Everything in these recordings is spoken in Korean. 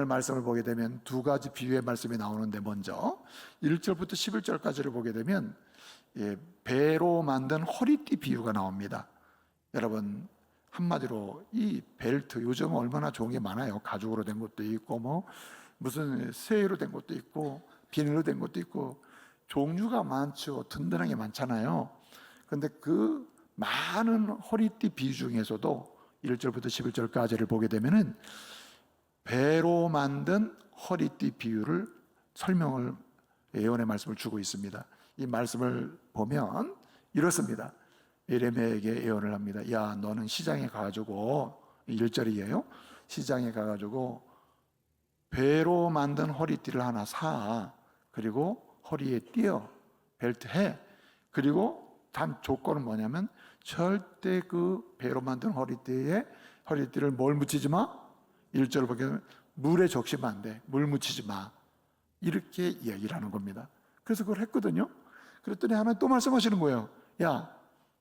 말씀을 보게 되면 두 가지 비유의 말씀이 나오는데, 먼저 1절부터 11절까지를 보게 되면 배로 만든 허리띠 비유가 나옵니다. 여러분, 한마디로 이 벨트, 요즘 얼마나 좋은 게 많아요. 가죽으로 된 것도 있고 무슨 쇠로 된 것도 있고 비닐로 된 것도 있고 종류가 많죠. 든든하게 많잖아요. 근데 그 많은 허리띠 비유 중에서도 1절부터 11절까지를 보게 되면은 배로 만든 허리띠 비유를 설명을, 예언의 말씀을 주고 있습니다. 이 말씀을 보면 이렇습니다. 예레미야에게 예언을 합니다. 야, 너는 시장에 가가지고, 1절이에요. 시장에 가가지고 배로 만든 허리띠를 하나 사. 그리고 허리에 띄어 벨트 해. 그리고 단 조건은 뭐냐면 절대 그 배로 만든 허리띠를 뭘 묻히지 마? 1절을 보게 되면 물에 적시면 안 돼. 물 묻히지 마. 이렇게 이야기를 하는 겁니다. 그래서 그걸 했거든요. 그랬더니 하나님 또 말씀하시는 거예요. 야,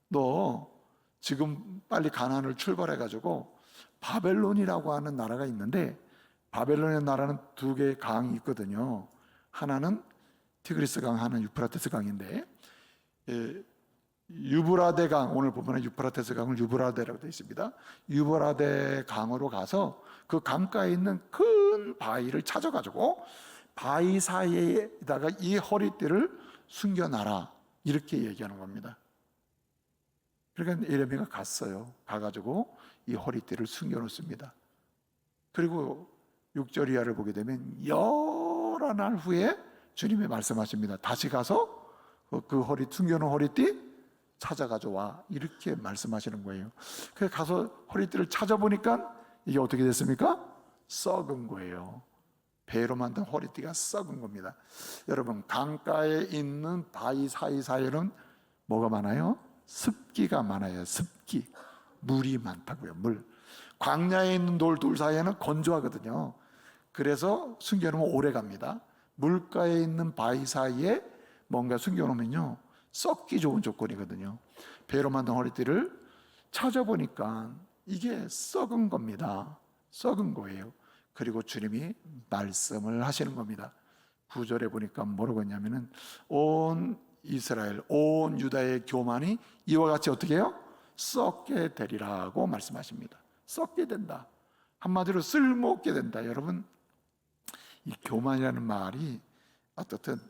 너 지금 빨리 가나안을 출발해가지고 바벨론이라고 하는 나라가 있는데, 바벨론의 나라는 두 개의 강이 있거든요. 하나는 티그리스 강, 하나는 유프라테스 강인데, 유브라데 강, 오늘 보면 유프라테스 강을 유브라데라고 되어 있습니다. 유브라데 강으로 가서 그 강가에 있는 큰 바위를 찾아가지고 바위 사이에다가 이 허리띠를 숨겨놔라, 이렇게 얘기하는 겁니다. 그러니까 예레미야가 갔어요. 가가지고 이 허리띠를 숨겨놓습니다. 그리고 6절 이하를 보게 되면 여러 날 후에 주님이 말씀하십니다. 다시 가서 그 숨겨놓은 허리띠 찾아가져 와, 이렇게 말씀하시는 거예요. 그래서 가서 허리띠를 찾아보니까 이게 어떻게 됐습니까? 썩은 거예요. 배로 만든 허리띠가 썩은 겁니다. 여러분, 강가에 있는 바위 사이사이에는 뭐가 많아요? 습기가 많아요. 습기. 물이 많다고요. 물. 광야에 있는 돌 사이에는 건조하거든요. 그래서 숨겨놓으면 오래 갑니다. 물가에 있는 바위 사이에 뭔가 숨겨놓으면요, 썩기 좋은 조건이거든요. 배로 만든 허리띠를 찾아보니까 이게 썩은 겁니다. 썩은 거예요. 그리고 주님이 말씀을 하시는 겁니다. 9절에 보니까 뭐라고 했냐면은 온 이스라엘, 온 유다의 교만이 이와 같이 어떻게 해요? 썩게 되리라고 말씀하십니다. 썩게 된다. 한마디로 쓸모없게 된다. 여러분, 이 교만이라는 말이 어떻든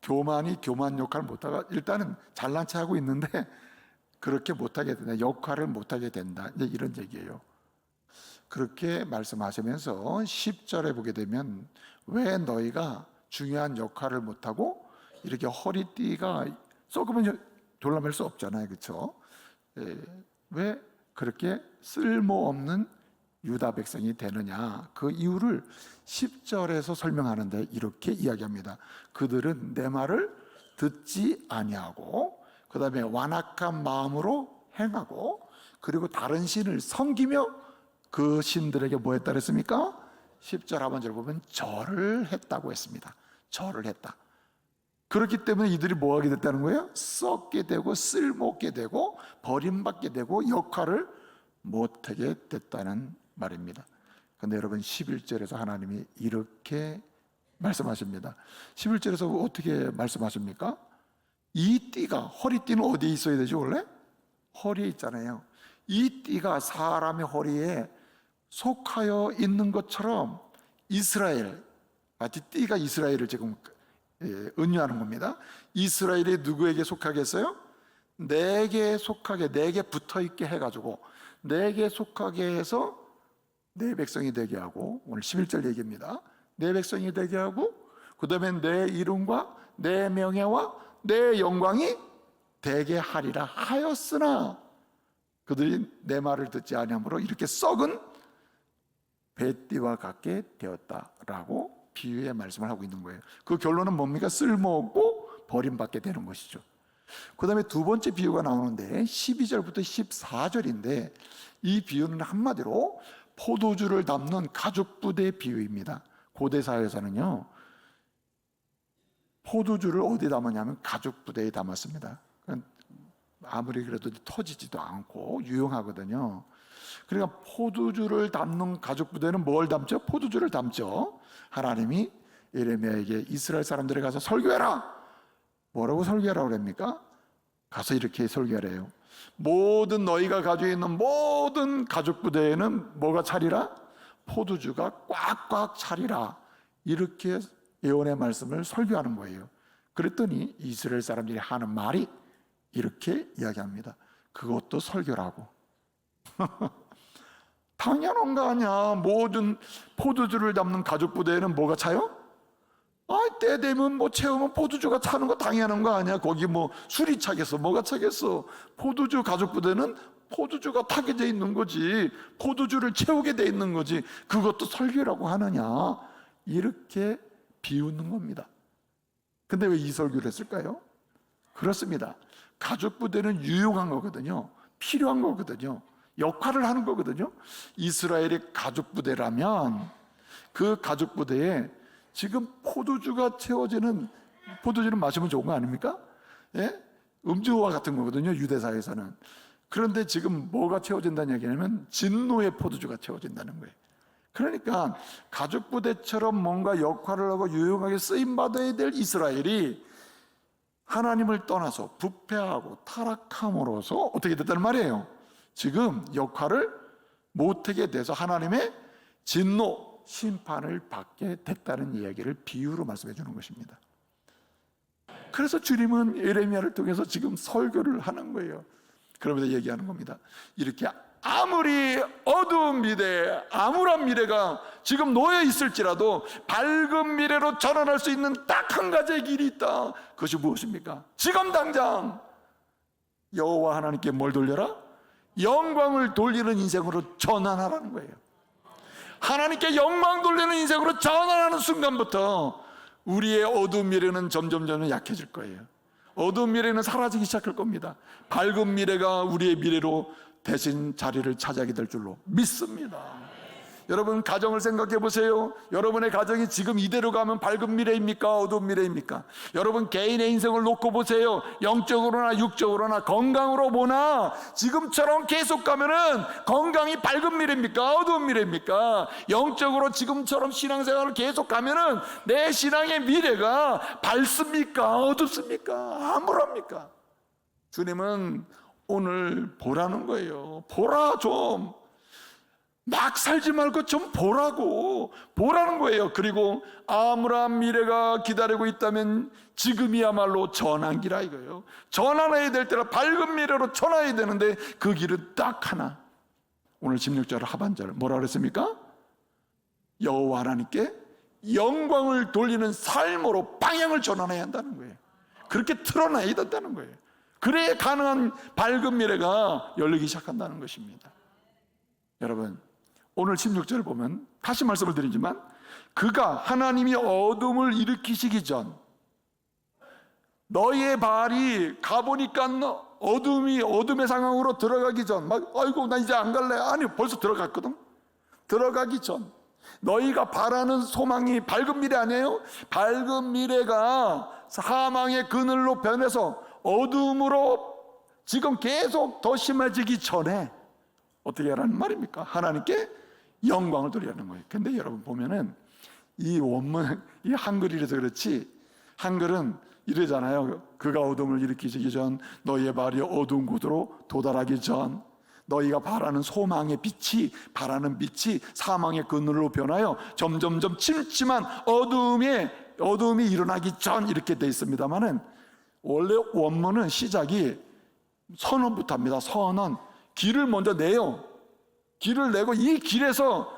교만이 교만 역할을 못하고 일단은 잘난 체 하고 있는데 그렇게 못하게 된다. 역할을 못하게 된다. 이제 이런 얘기예요. 그렇게 말씀하시면서 10절에 보게 되면 왜 너희가 중요한 역할을 못하고 이렇게 허리띠가 썩으면 졸라맬 수 없잖아요. 그렇죠? 왜 그렇게 쓸모없는 유다 백성이 되느냐, 그 이유를 10절에서 설명하는데 이렇게 이야기합니다. 그들은 내 말을 듣지 아니하고 그 다음에 완악한 마음으로 행하고 그리고 다른 신을 섬기며 그 신들에게 뭐 했다 그랬습니까? 10절 하반절 보면 절을 했다고 했습니다. 절을 했다. 그렇기 때문에 이들이 뭐 하게 됐다는 거예요? 썩게 되고 쓸모없게 되고 버림받게 되고 역할을 못하게 됐다는 말입니다. 그런데 여러분, 11절에서 하나님이 이렇게 말씀하십니다. 11절에서 어떻게 말씀하십니까? 이 띠가, 허리띠는 어디에 있어야 되죠 원래? 허리에 있잖아요. 이 띠가 사람의 허리에 속하여 있는 것처럼 이스라엘, 마치 띠가 이스라엘을 지금 은유하는 겁니다. 이스라엘이 누구에게 속하겠어요? 내게 속하게, 내게 붙어있게 해가지고 내게 속하게 해서 내 백성이 되게 하고, 오늘 11절 얘기입니다. 내 백성이 되게 하고 그 다음에 내 이름과 내 명예와 내 영광이 되게 하리라 하였으나 그들이 내 말을 듣지 아니하므로 이렇게 썩은 배띠와 같게 되었다라고 비유의 말씀을 하고 있는 거예요. 그 결론은 뭡니까? 쓸모없고 버림받게 되는 것이죠. 그 다음에 두 번째 비유가 나오는데 12절부터 14절인데 이 비유는 한마디로 포도주를 담는 가죽 부대 비유입니다. 고대 사회에서는요, 포도주를 어디에 담았냐면 가죽 부대에 담았습니다. 아무리 그래도 터지지도 않고 유용하거든요. 그러니까 포도주를 담는 가죽 부대는 뭘 담죠? 포도주를 담죠. 하나님이 예레미야에게 이스라엘 사람들에 가서 설교해라. 뭐라고 설교하라고 그럽니까? 가서 이렇게 설교하래요. 모든 너희가 가지고 있는 모든 가죽 부대에는 뭐가 차리라? 포도주가 꽉꽉 차리라. 이렇게 예언의 말씀을 설교하는 거예요. 그랬더니 이스라엘 사람들이 하는 말이 이렇게 이야기합니다. 그것도 설교라고. 당연한 거 아니야. 모든 포도주를 담는 가죽 부대에는 뭐가 차요? 때 되면 뭐 채우면 포도주가 차는 거 당연한 거 아니야. 거기 뭐 술이 차겠어, 뭐가 차겠어. 포도주 가죽 부대는 포도주가 타게 돼 있는 거지. 포도주를 채우게 돼 있는 거지. 그것도 설교라고 하느냐, 이렇게 비웃는 겁니다. 근데 왜 이 설교를 했을까요? 그렇습니다. 가죽 부대는 유용한 거거든요. 필요한 거거든요. 역할을 하는 거거든요. 이스라엘의 가죽 부대라면 그 가죽 부대에 지금 포도주가 채워지는, 포도주는 마시면 좋은 거 아닙니까? 예? 음주와 같은 거거든요, 유대사에서는. 그런데 지금 뭐가 채워진다는 얘기냐면 진노의 포도주가 채워진다는 거예요. 그러니까 가죽 부대처럼 뭔가 역할을 하고 유용하게 쓰임받아야 될 이스라엘이 하나님을 떠나서 부패하고 타락함으로써 어떻게 됐다는 말이에요? 지금 역할을 못하게 돼서 하나님의 진노, 심판을 받게 됐다는 이야기를 비유로 말씀해 주는 것입니다. 그래서 주님은 예레미야를 통해서 지금 설교를 하는 거예요. 그러면서 얘기하는 겁니다. 이렇게 아무리 어두운 미래, 암울한 미래가 지금 놓여 있을지라도 밝은 미래로 전환할 수 있는 딱 한 가지의 길이 있다. 그것이 무엇입니까? 지금 당장 여호와 하나님께 뭘 돌려라? 영광을 돌리는 인생으로 전환하라는 거예요. 하나님께 영광 돌리는 인생으로 전환하는 순간부터 우리의 어두운 미래는 점점 약해질 거예요. 어두운 미래는 사라지기 시작할 겁니다. 밝은 미래가 우리의 미래로 대신 자리를 차지하게 될 줄로 믿습니다. 여러분, 가정을 생각해 보세요. 여러분의 가정이 지금 이대로 가면 밝은 미래입니까? 어두운 미래입니까? 여러분 개인의 인생을 놓고 보세요. 영적으로나 육적으로나 건강으로 보나 지금처럼 계속 가면은 건강이 밝은 미래입니까? 어두운 미래입니까? 영적으로 지금처럼 신앙생활을 계속 가면은 내 신앙의 미래가 밝습니까? 어둡습니까? 암울합니까? 주님은 오늘 보라는 거예요. 보라, 좀 막 살지 말고 좀 보라는 거예요. 그리고 암울한 미래가 기다리고 있다면 지금이야말로 전환기라 이거예요. 전환해야 될 때라 밝은 미래로 전환해야 되는데 그 길은 딱 하나. 오늘 16절 하반절 뭐라 그랬습니까? 여호와 하나님께 영광을 돌리는 삶으로 방향을 전환해야 한다는 거예요. 그렇게 틀어놔야 된다는 거예요. 그래야 가능한 밝은 미래가 열리기 시작한다는 것입니다. 여러분, 오늘 16절을 보면 다시 말씀을 드리지만 그가 하나님이 어둠을 일으키시기 전 너희의 발이 가보니까 어둠의 상황으로 들어가기 전 막 아이고 나 이제 안 갈래. 아니 벌써 들어갔거든. 들어가기 전 너희가 바라는 소망이 밝은 미래 아니에요? 밝은 미래가 사망의 그늘로 변해서 어둠으로 지금 계속 더 심해지기 전에 어떻게 하라는 말입니까? 하나님께 영광을 돌리라는 거예요. 근데 여러분 보면은 이 원문, 이 한글이라서 그렇지 한글은 이러잖아요. 그가 어둠을 일으키시기 전 너희의 발이 어두운 곳으로 도달하기 전 너희가 바라는 소망의 빛이, 바라는 빛이 사망의 그늘로 변하여 점점점 침침한 어둠이 일어나기 전 이렇게 돼 있습니다만은 원래 원문은 시작이 선언부터 합니다. 선언, 길을 먼저 내요. 길을 내고 이 길에서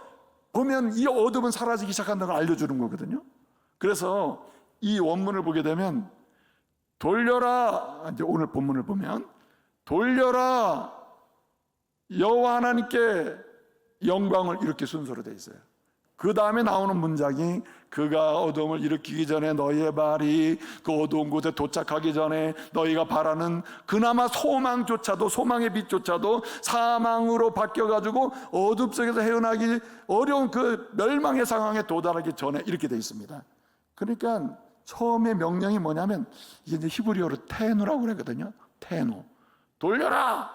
보면 이 어둠은 사라지기 시작한다는 걸 알려주는 거거든요. 그래서 이 원문을 보게 되면 돌려라, 이제 오늘 본문을 보면 돌려라 여호와 하나님께 영광을, 이렇게 순서로 돼 있어요. 그 다음에 나오는 문장이 그가 어둠을 일으키기 전에 너희의 발이 그 어두운 곳에 도착하기 전에 너희가 바라는 그나마 소망조차도, 소망의 빛조차도 사망으로 바뀌어가지고 어둠 속에서 헤어나기 어려운 그 멸망의 상황에 도달하기 전에 이렇게 돼 있습니다. 그러니까 처음에 명령이 뭐냐면 이게 이제 히브리어로 테누라고 그러거든요. 테누, 돌려라,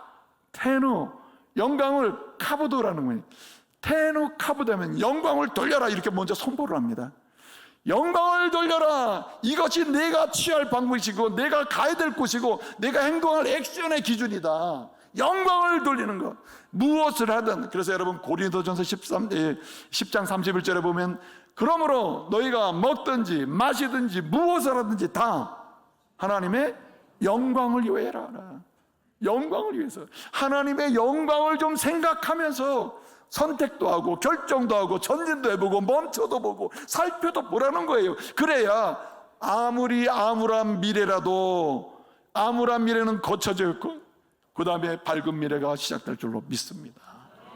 테누, 영광을 카보도라는 거예요. 테누 카보도면 영광을 돌려라, 이렇게 먼저 선포를 합니다. 영광을 돌려라. 이것이 내가 취할 방법이고 내가 가야 될 곳이고 내가 행동할 액션의 기준이다. 영광을 돌리는 것, 무엇을 하든. 그래서 여러분 고린도전서 10장 31절에 보면 그러므로 너희가 먹든지 마시든지 무엇을 하든지 다 하나님의 영광을 위하여라. 영광을 위해서 하나님의 영광을 좀 생각하면서 선택도 하고 결정도 하고 전진도 해보고 멈춰도 보고 살펴도 보라는 거예요. 그래야 아무리 암울한 미래라도 암울한 미래는 거쳐져 있고 그 다음에 밝은 미래가 시작될 줄로 믿습니다.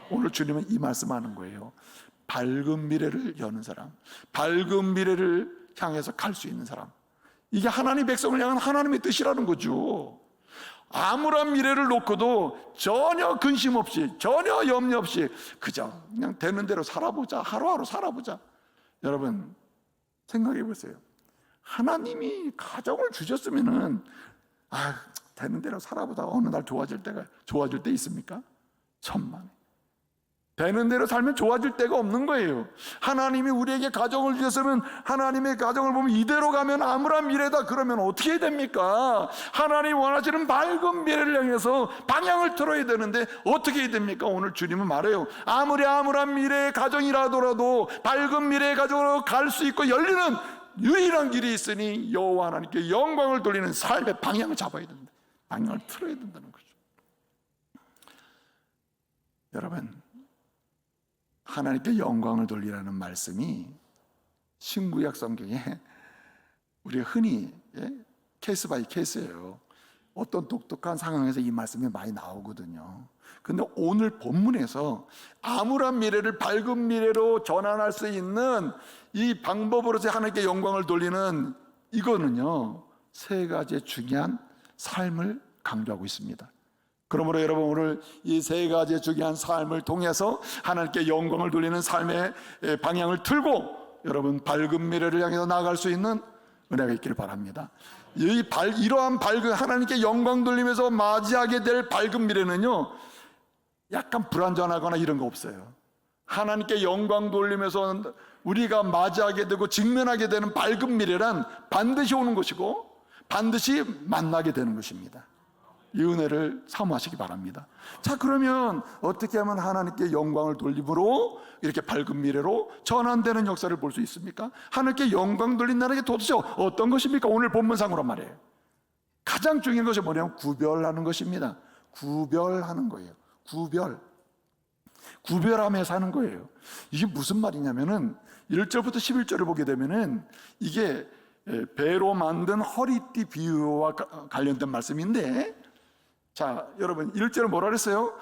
오늘 주님은 이 말씀하는 거예요. 밝은 미래를 여는 사람, 밝은 미래를 향해서 갈 수 있는 사람, 이게 하나님 백성을 향한 하나님의 뜻이라는 거죠. 암울한 미래를 놓고도 전혀 근심 없이, 전혀 염려 없이 그저 그냥 되는 대로 살아보자, 하루하루 살아보자. 여러분 생각해 보세요. 하나님이 가정을 주셨으면은 되는 대로 살아보다 어느 날 좋아질 때 있습니까? 천만에. 되는 대로 살면 좋아질 때가 없는 거예요. 하나님이 우리에게 가정을 주셨으면 하나님의 가정을 보면 이대로 가면 암울한 미래다 그러면 어떻게 해야 됩니까? 하나님 원하시는 밝은 미래를 향해서 방향을 틀어야 되는데 어떻게 해야 됩니까? 오늘 주님은 말해요. 아무리 암울한 미래의 가정이라더라도 밝은 미래의 가정으로 갈 수 있고 열리는 유일한 길이 있으니 여호와 하나님께 영광을 돌리는 삶의 방향을 잡아야 된다. 방향을 틀어야 된다는 거죠. 여러분, 하나님께 영광을 돌리라는 말씀이 신구약 성경에 우리가 흔히 케이스 바이 케이스예요. 어떤 독특한 상황에서 이 말씀이 많이 나오거든요. 근데 오늘 본문에서 암울한 미래를 밝은 미래로 전환할 수 있는 이 방법으로서 하나님께 영광을 돌리는 이거는요, 세 가지의 중요한 삶을 강조하고 있습니다. 그러므로 여러분 오늘 이 세 가지의 중요한 삶을 통해서 하나님께 영광을 돌리는 삶의 방향을 틀고 여러분 밝은 미래를 향해서 나아갈 수 있는 은혜가 있기를 바랍니다. 이러한 밝은 하나님께 영광 돌리면서 맞이하게 될 밝은 미래는요, 약간 불안전하거나 이런 거 없어요. 하나님께 영광 돌리면서 우리가 맞이하게 되고 직면하게 되는 밝은 미래란 반드시 오는 것이고 반드시 만나게 되는 것입니다. 이 은혜를 사모하시기 바랍니다. 자, 그러면 어떻게 하면 하나님께 영광을 돌림으로 이렇게 밝은 미래로 전환되는 역사를 볼 수 있습니까? 하나님께 영광 돌린다는 게 도대체 어떤 것입니까? 오늘 본문상으로 말이에요. 가장 중요한 것이 뭐냐면 구별하는 것입니다. 구별하는 거예요. 구별하면서 하는 거예요. 이게 무슨 말이냐면은 1절부터 11절을 보게 되면은 이게 배로 만든 허리띠 비유와 관련된 말씀인데, 자, 여러분 1절은 뭐라 그랬어요?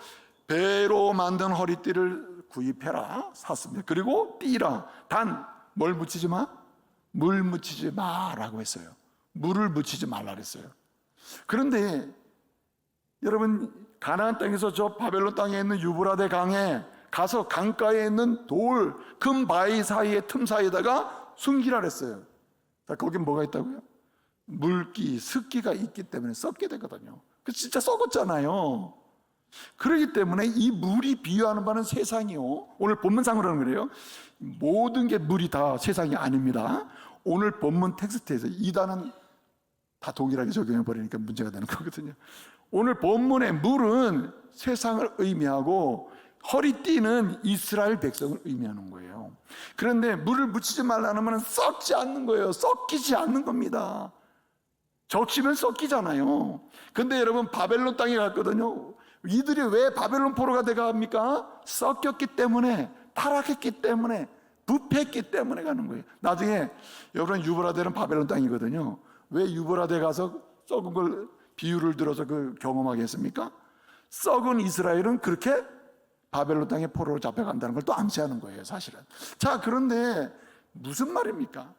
배로 만든 허리띠를 구입해라, 샀습니다. 그리고 띠라, 단 뭘 묻히지 마? 물 묻히지 마라고 했어요. 물을 묻히지 말라 그랬어요. 그런데 여러분 가나안 땅에서 저 바벨론 땅에 있는 유브라데 강에 가서 강가에 있는 돌, 큰 바위 사이의 틈 사이에다가 숨기라 그랬어요. 자, 거긴 뭐가 있다고요? 물기, 습기가 있기 때문에 썩게 되거든요. 그 진짜 썩었잖아요. 그렇기 때문에 이 물이 비유하는 바는 세상이요. 오늘 본문상으로는 그래요. 모든 게 물이 다 세상이 아닙니다. 오늘 본문 텍스트에서 이 단은 다 동일하게 적용해 버리니까 문제가 되는 거거든요. 오늘 본문의 물은 세상을 의미하고 허리띠는 이스라엘 백성을 의미하는 거예요. 그런데 물을 묻히지 말라는 말은 썩지 않는 거예요. 썩기지 않는 겁니다. 적시면 썩기잖아요. 근데 여러분 바벨론 땅에 갔거든요. 이들이 왜 바벨론 포로가 돼갑니까? 썩겼기 때문에, 타락했기 때문에, 부패했기 때문에 가는 거예요. 나중에 여러분 유브라데는 바벨론 땅이거든요. 왜 유브라데 가서 썩은 걸 비유를 들어서 그 경험하게 했습니까? 썩은 이스라엘은 그렇게 바벨론 땅에 포로로 잡혀간다는 걸 또 암시하는 거예요, 사실은. 자, 그런데 무슨 말입니까?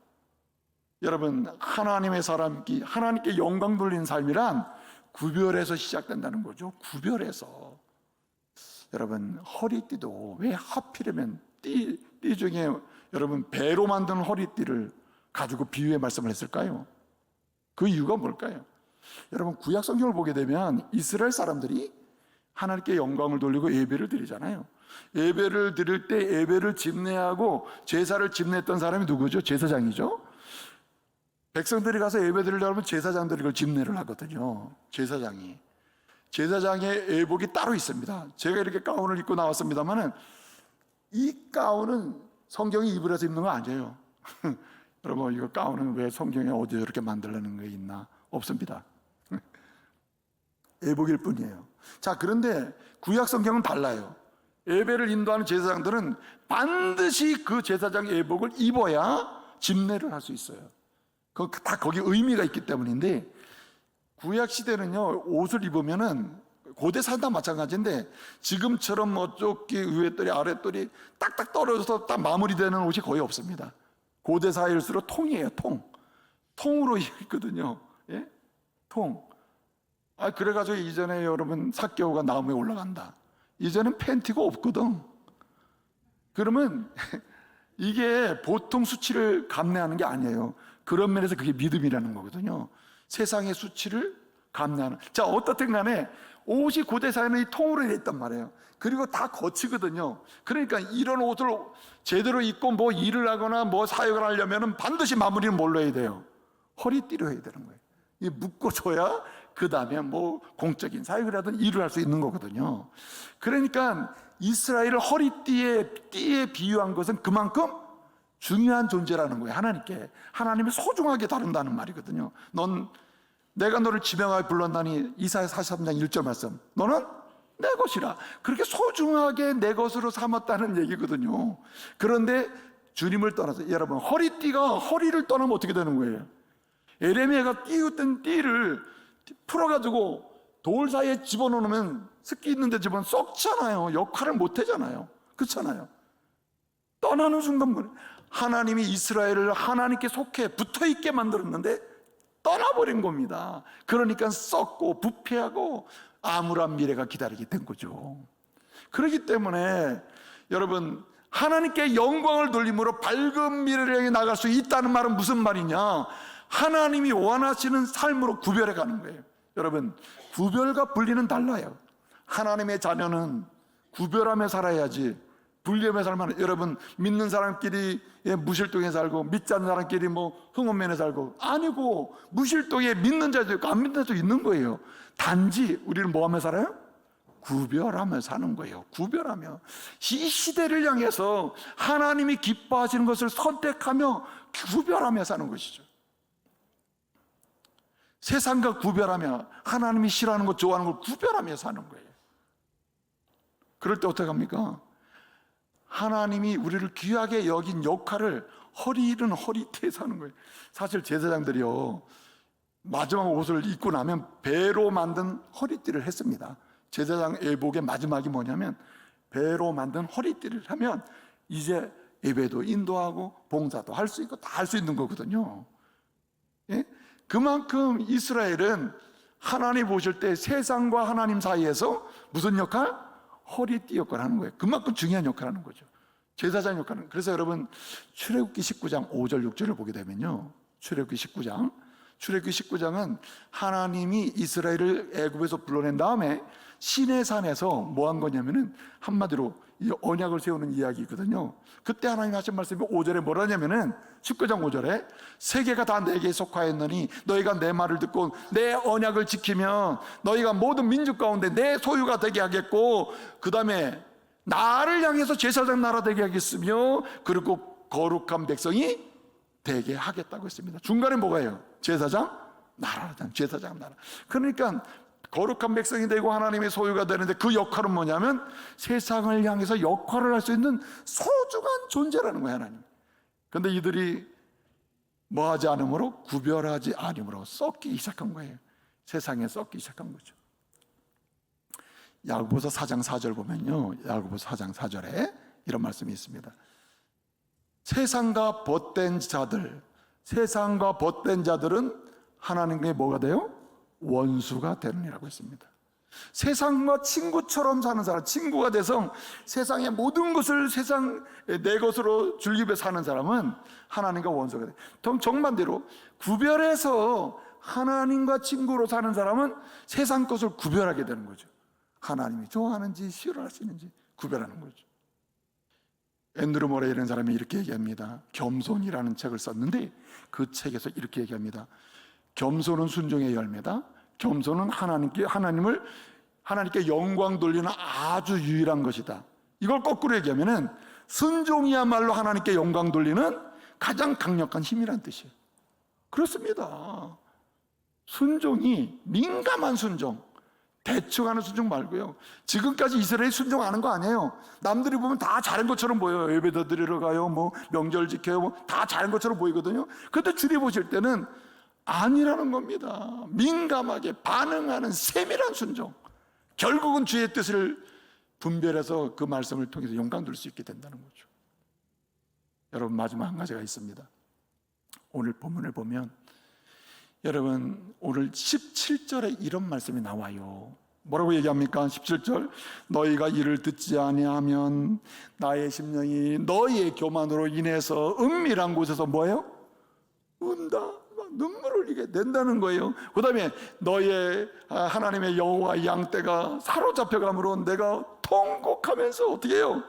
여러분, 하나님의 사람이 하나님께 영광 돌리는 삶이란 구별해서 시작된다는 거죠. 구별해서. 여러분, 허리띠도 왜 하필이면 띠 중에 여러분 배로 만든 허리띠를 가지고 비유의 말씀을 했을까요? 그 이유가 뭘까요? 여러분, 구약 성경을 보게 되면 이스라엘 사람들이 하나님께 영광을 돌리고 예배를 드리잖아요. 예배를 드릴 때 예배를 집례하고 제사를 집례했던 사람이 누구죠? 제사장이죠. 백성들이 가서 예배 드리려면 제사장들이 그걸 집례를 하거든요. 제사장의 예복이 따로 있습니다. 제가 이렇게 가운을 입고 나왔습니다만은 이 가운은 성경이 입으라서 입는 거 아니에요. 여러분, 이거 가운은 왜 성경에 어디 이렇게 만들려는 게 있나? 없습니다. 예복일 뿐이에요. 자, 그런데 구약 성경은 달라요. 예배를 인도하는 제사장들은 반드시 그 제사장 예복을 입어야 집례를 할 수 있어요. 다 거기 의미가 있기 때문인데, 구약 시대는요, 옷을 입으면은 고대 사회도 마찬가지인데 지금처럼 뭐 조끼 위에떨이 아랫떨이 딱딱 떨어져서 딱 마무리되는 옷이 거의 없습니다. 고대 사회일수록 통이에요. 통으로 입거든요. 예? 통. 그래가지고 이전에 여러분 삭개오가 나무에 올라간다. 이전엔 팬티가 없거든. 그러면 이게 보통 수치를 감내하는 게 아니에요. 그런 면에서 그게 믿음이라는 거거든요. 세상의 수치를 감내하는. 자, 어떻든 간에 옷이 고대 사회는 이 통으로 되어 있단 말이에요. 그리고 다 거치거든요. 그러니까 이런 옷을 제대로 입고 뭐 일을 하거나 뭐 사역을 하려면 반드시 마무리는 뭘로 해야 돼요? 허리띠로 해야 되는 거예요. 이 묶어줘야 그 다음에 뭐 공적인 사역을 하든 일을 할 수 있는 거거든요. 그러니까 이스라엘을 띠에 비유한 것은 그만큼 중요한 존재라는 거예요. 하나님께. 하나님이 소중하게 다룬다는 말이거든요. 내가 너를 지명하여 불렀나니, 이사야 43장 1절 말씀. 너는 내 것이라. 그렇게 소중하게 내 것으로 삼았다는 얘기거든요. 그런데 주님을 떠나서, 여러분, 허리를 떠나면 어떻게 되는 거예요? 에레미야가 띄웠던 띠를 풀어가지고 돌 사이에 집어넣으면, 습기 있는데 집어넣으면 썩잖아요. 역할을 못 하잖아요. 그렇잖아요. 떠나는 순간 하나님이 이스라엘을 하나님께 속해 붙어있게 만들었는데 떠나버린 겁니다. 그러니까 썩고 부패하고 암울한 미래가 기다리게 된 거죠. 그렇기 때문에 여러분, 하나님께 영광을 돌림으로 밝은 미래를 향해 나갈 수 있다는 말은 무슨 말이냐? 하나님이 원하시는 삶으로 구별해 가는 거예요. 여러분, 구별과 분리는 달라요. 하나님의 자녀는 구별하며 살아야지 분리하며 살면, 여러분, 믿는 사람끼리 무실동에 살고 믿지 않는 사람끼리 뭐 흥원면에 살고, 아니고 무실동에 믿는 자도 있고 안 믿는 자도 있는 거예요. 단지 우리는 뭐 하며 살아요? 구별하며 사는 거예요. 구별하며. 이 시대를 향해서 하나님이 기뻐하시는 것을 선택하며 구별하며 사는 것이죠. 세상과 구별하며 하나님이 싫어하는 것, 좋아하는 걸 구별하며 사는 거예요. 그럴 때 어떻게 합니까? 하나님이 우리를 귀하게 여긴 역할을 허리는 허리띠에 사는 거예요. 사실 제사장들이요, 마지막 옷을 입고 나면 배로 만든 허리띠를 했습니다. 제사장 예복의 마지막이 뭐냐면 배로 만든 허리띠를 하면 이제 예배도 인도하고 봉사도 할 수 있고 다 할 수 있는 거거든요. 예? 그만큼 이스라엘은 하나님 보실 때 세상과 하나님 사이에서 무슨 역할? 허리띠 역할을 하는 거예요. 그만큼 중요한 역할을 하는 거죠. 제사장 역할은. 그래서 여러분, 출애굽기 19장 5절 6절을 보게 되면요, 출애굽기 19장은 하나님이 이스라엘을 애굽에서 불러낸 다음에 시내산에서 뭐 한 거냐면은 한마디로 이 언약을 세우는 이야기거든요. 그때 하나님 하신 말씀이 5절에 뭐라냐면은 19장 5절에 세계가 다 내게 속하였느니 너희가 내 말을 듣고 내 언약을 지키면 너희가 모든 민족 가운데 내 소유가 되게 하겠고, 그 다음에 나를 향해서 제사장 나라 되게 하겠으며, 그리고 거룩한 백성이 되게 하겠다고 했습니다. 중간에 뭐가요? 제사장 나라. 그러니까 거룩한 백성이 되고 하나님의 소유가 되는데, 그 역할은 뭐냐면 세상을 향해서 역할을 할 수 있는 소중한 존재라는 거예요, 하나님. 그런데 이들이 뭐 하지 않으므로, 구별하지 않으므로 썩기 시작한 거예요. 세상에 썩기 시작한 거죠. 야고보서 4장 4절 보면요, 야고보서 4장 4절에 이런 말씀이 있습니다. 세상과 벗된 자들은 하나님께 뭐가 돼요? 원수가 되느니라고 했습니다. 세상과 친구처럼 사는 사람, 친구가 돼서 세상의 모든 것을 내 것으로 즐기며 사는 사람은 하나님과 원수가 돼요. 정반대로 구별해서 하나님과 친구로 사는 사람은 세상 것을 구별하게 되는 거죠. 하나님이 좋아하는지 싫어하시는지 구별하는 거죠. 앤드루 모레이라는 사람이 이렇게 얘기합니다. 겸손이라는 책을 썼는데 그 책에서 이렇게 얘기합니다. 겸손은 순종의 열매다. 겸손은 하나님께 영광 돌리는 아주 유일한 것이다. 이걸 거꾸로 얘기하면은 순종이야말로 하나님께 영광 돌리는 가장 강력한 힘이란 뜻이에요. 그렇습니다. 순종이 민감한 순종, 대충 하는 순종 말고요. 지금까지 이스라엘이 순종하는 거 아니에요. 남들이 보면 다 잘한 것처럼 보여요. 예배도 드리러 가요, 뭐 명절 지켜요, 뭐 다 잘한 것처럼 보이거든요. 그런데 주님 보실 때는 아니라는 겁니다. 민감하게 반응하는 세밀한 순종. 결국은 주의 뜻을 분별해서 그 말씀을 통해서 영광 돌릴 수 있게 된다는 거죠. 여러분, 마지막 한 가지가 있습니다. 오늘 본문을 보면 여러분, 오늘 17절에 이런 말씀이 나와요. 뭐라고 얘기합니까? 17절, 너희가 이를 듣지 아니하면 나의 심령이 너희의 교만으로 인해서 은밀한 곳에서 뭐예요? 운다, 눈물을 흘리게 된다는 거예요. 그 다음에 너희의 하나님의 여호와 양떼가 사로잡혀감으로 내가 통곡하면서 어떻게 해요?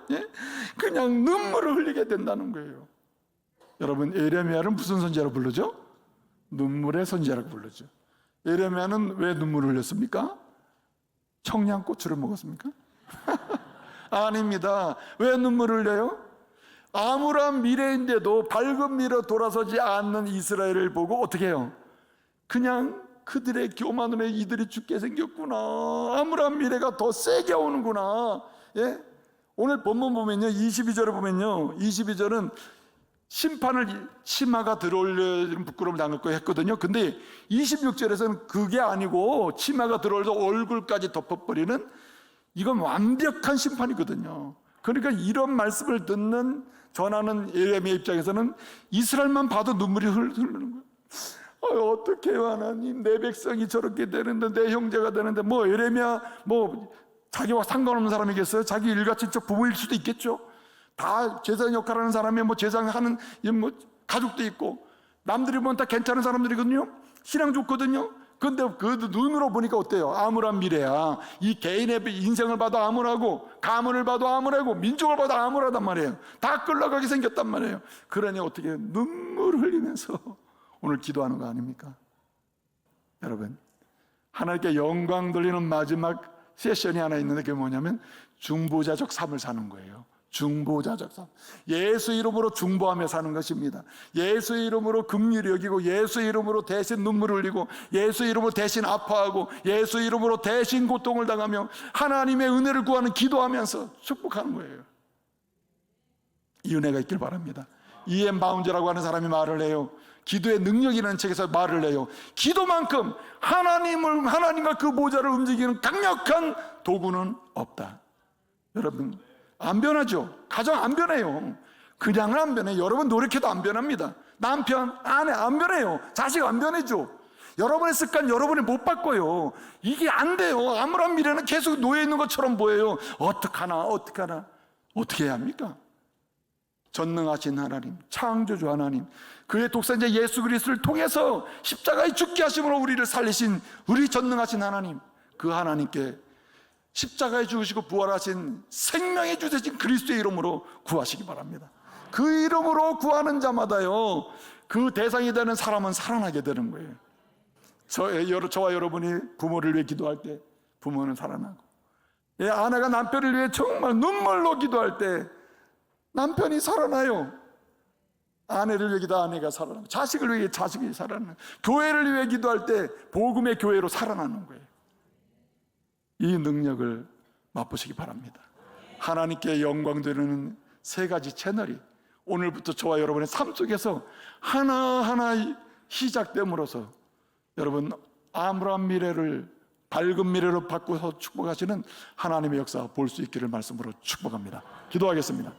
그냥 눈물을 흘리게 된다는 거예요. 여러분, 에레미야를 무슨 선지자로 부르죠? 눈물의 선지자라고 부르죠. 에레미야는 왜 눈물을 흘렸습니까? 청양고추를 먹었습니까? 아닙니다. 왜 눈물을 흘려요? 암울한 미래인데도 밝은 미래로 돌아서지 않는 이스라엘을 보고 어떻게 해요? 그냥 그들의 교만으로 이들이 죽게 생겼구나, 암울한 미래가 더 세게 오는구나. 오늘 본문 보면요, 22절을 보면요, 22절은 심판을 치마가 들어올려 부끄러움을 당할 거 했거든요. 근데 26절에서는 그게 아니고 치마가 들어올려 얼굴까지 덮어버리는, 이건 완벽한 심판이거든요. 그러니까 이런 말씀을 듣는 전하는 예레미야 입장에서는 이스라엘만 봐도 눈물이 흐르는 거예요. 어떻게 해요, 하나님? 내 백성이 저렇게 되는데, 내 형제가 되는데, 뭐 예레미야 뭐 자기와 상관없는 사람이겠어요? 자기 일가친척 부모일 수도 있겠죠. 다 제사장 역할하는 사람이 뭐 제사하는 뭐 가족도 있고, 남들이 보면 다 괜찮은 사람들이거든요. 신앙 좋거든요. 근데 그 눈으로 보니까 어때요? 암울한 미래야. 이 개인의 인생을 봐도 암울하고, 가문을 봐도 암울하고, 민족을 봐도 암울하단 말이에요. 다 끌려가게 생겼단 말이에요. 그러니 어떻게 눈물을 흘리면서 오늘 기도하는 거 아닙니까? 여러분, 하나님께 영광 돌리는 마지막 세션이 하나 있는데 그게 뭐냐면 중보자적 삶을 사는 거예요. 중보자적 삶. 예수 이름으로 중보하며 사는 것입니다. 예수 이름으로 긍휼히 여기고, 예수 이름으로 대신 눈물을 흘리고, 예수 이름으로 대신 아파하고, 예수 이름으로 대신 고통을 당하며 하나님의 은혜를 구하는, 기도하면서 축복하는 거예요. 이 은혜가 있길 바랍니다. E.M. 바운즈라고 하는 사람이 말을 해요. 기도의 능력이라는 책에서 말을 해요. 기도만큼 하나님과 그 보좌를 움직이는 강력한 도구는 없다. 여러분, 안 변하죠. 가정 안 변해요. 그냥은 안 변해요. 여러분 노력해도 안 변합니다. 남편, 아내 안 변해요. 자식 안 변해죠. 여러분의 습관 여러분이 못 바꿔요. 이게 안 돼요. 암울한 미래는 계속 놓여 있는 것처럼 보여요. 어떡하나 어떻게 해야 합니까? 전능하신 하나님, 창조주 하나님, 그의 독생자 예수 그리스도를 통해서 십자가에 죽게 하심으로 우리를 살리신 우리 전능하신 하나님, 그 하나님께 십자가에 죽으시고 부활하신 생명의 주 되신 그리스도의 이름으로 구하시기 바랍니다. 그 이름으로 구하는 자마다요, 그 대상이 되는 사람은 살아나게 되는 거예요. 저와 여러분이 부모를 위해 기도할 때 부모는 살아나고, 아내가 남편을 위해 정말 눈물로 기도할 때 남편이 살아나요. 아내를 위해 기도할 때 아내가 살아나고, 자식을 위해 자식이 살아나고, 교회를 위해 기도할 때 복음의 교회로 살아나는 거예요. 이 능력을 맛보시기 바랍니다. 하나님께 영광 되는 세 가지 채널이 오늘부터 저와 여러분의 삶 속에서 하나하나 시작됨으로써 여러분 암울한 미래를 밝은 미래로 바꾸어서 축복하시는 하나님의 역사 볼 수 있기를 말씀으로 축복합니다. 기도하겠습니다.